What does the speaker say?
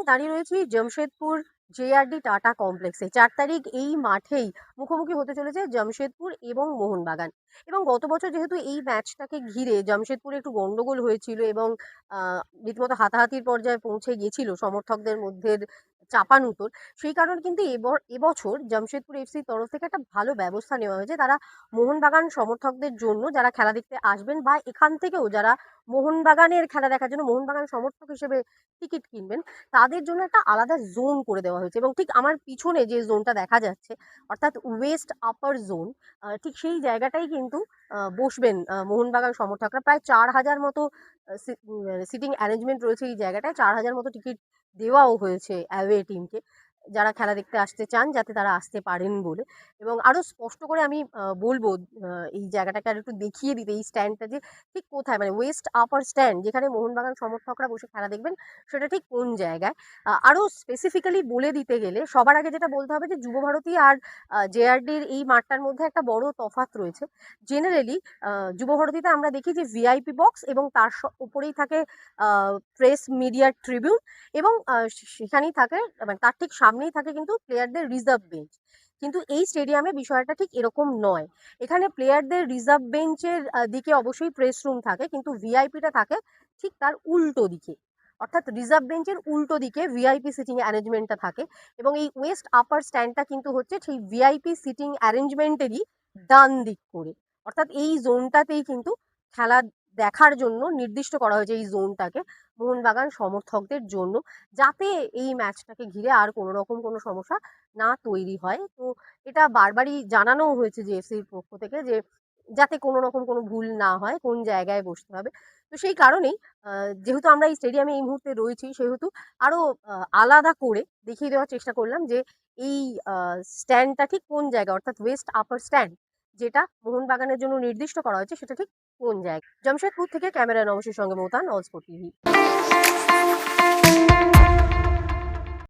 দাঁড়িয়ে রয়েছি Jamshedpur JRD tata কমপ্লেক্সে। ৪ তারিখ এই মাঠেই মুখোমুখি হতে চলেছে জামশেদপুর এবং মোহনবাগান। এবং গত বছর যেহেতু এই ম্যাচটাকে ঘিরে জামশেদপুরে একটু গন্ডগোল হয়েছিল এবং রীতিমতো হাতাহাতির পর্যায়ে পৌঁছে গিয়েছিল সমর্থকদের মধ্যে চাপানুতোর, সেই কারণে কিন্তু এবছর জামশেদপুর এফসির তরফ থেকে একটা ভালো ব্যবস্থা নেওয়া হয়েছে। তারা মোহনবাগান সমর্থকদের জন্য, যারা খেলা দেখতে আসবেন বা এখান থেকেও যারা মোহনবাগানের খেলা দেখার জন্য মোহনবাগান সমর্থক হিসেবে টিকিট কিনবেন, তাদের জন্য একটা আলাদা জোন করে দেওয়া হয়েছে। এবং ঠিক আমার পিছনে যে জোনটা দেখা যাচ্ছে, অর্থাৎ ওয়েস্ট আপার জোন, ঠিক সেই জায়গাটাই কিন্তু বসবেন মোহনবাগান সমর্থকরা। প্রায় 4,000 মতো সিটিং অ্যারেঞ্জমেন্ট রয়েছে এই জায়গাটায়। 4,000 মতো টিকিট দেওয়াও হয়েছে অ্যাওয়ে টিমকে, যারা খেলা দেখতে আসতে চান যাতে তারা আসতে পারেন বলে। এবং আরো স্পষ্ট করে আমি বলবো, এই জায়গাটাকে আর একটু দেখিয়ে দিতে, এই স্ট্যান্ডটা যে ঠিক কোথায়, মানে ওয়েস্ট আপার স্ট্যান্ড যেখানে মোহনবাগান সমর্থকরা বসে খেলা দেখবেন, সেটা ঠিক কোন জায়গায়। আরো স্পেসিফিক্যালি বলে দিতে গেলে সবার আগে যেটা বলতে হবে যে যুবভারতী আর জেআরডির এই মাঠটার মধ্যে একটা বড় তফাৎ রয়েছে। জেনারেলি যুবভারতীতে আমরা দেখি যে ভিআইপি বক্স এবং তার উপরেই থাকে প্রেস মিডিয়া ট্রিবিউন, এবং সেখানেই থাকে, মানে তার ঠিক সামনেই থাকে কিন্তু প্লেয়ারদের রিজার্ভ বেঞ্চ। কিন্তু এই স্টেডিয়ামে বিষয়টা ঠিক এরকম নয়। এখানে প্লেয়ারদের রিজার্ভ বেঞ্চের দিকে অবশ্যই প্রেস রুম থাকে, কিন্তু ভিআইপিটা থাকে ঠিক তার উল্টো দিকে। অর্থাৎ রিজার্ভ বেঞ্চের উল্টো দিকে ভিআইপি সিটিং অ্যারেঞ্জমেন্টটা থাকে। এবং এই ওয়েস্ট আপার স্ট্যান্ডটা কিন্তু হচ্ছে সেই ভিআইপি সিটিং অ্যারেঞ্জমেন্টেরই ডান দিক করে। অর্থাৎ এই জোনটাতেই কিন্তু খেলা দেখার জন্য নির্দিষ্ট করা হয়েছে, এই জোনটাকে মোহনবাগান সমর্থকদের জন্য, যাতে এই ম্যাচটাকে ঘিরে আর কোনো রকম কোনো সমস্যা না তৈরি হয়। তো এটা বারবারই জানানো হয়েছে যে এফসির পক্ষ থেকে, যে যাতে কোনো রকম কোনো ভুল না হয় কোন জায়গায় বসতে হবে। তো সেই কারণেই যেহেতু আমরা এই স্টেডিয়ামে এই মুহূর্তে রয়েছি, সেহেতু আরো আলাদা করে দেখিয়ে দেওয়ার চেষ্টা করলাম যে এই স্ট্যান্ডটা ঠিক কোন জায়গা, অর্থাৎ ওয়েস্ট আপার স্ট্যান্ড যেটা মোহনবাগানের জন্য নির্দিষ্ট করা হয়েছে, সেটা ঠিক কোন জায়গা। জামশেদপুর থেকে ক্যামেরায় নমসের সঙ্গে মৌতান, অল স্পোর্ট টিভি।